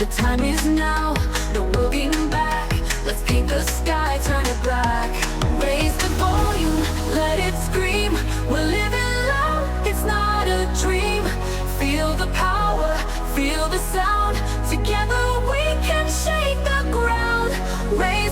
The time is now, no looking back. Let's paint the sky, turn it black. Raise the volume, let it scream. We're living loud, it's not a dream. Feel the power, feel the sound. Together we can shake the ground. Raise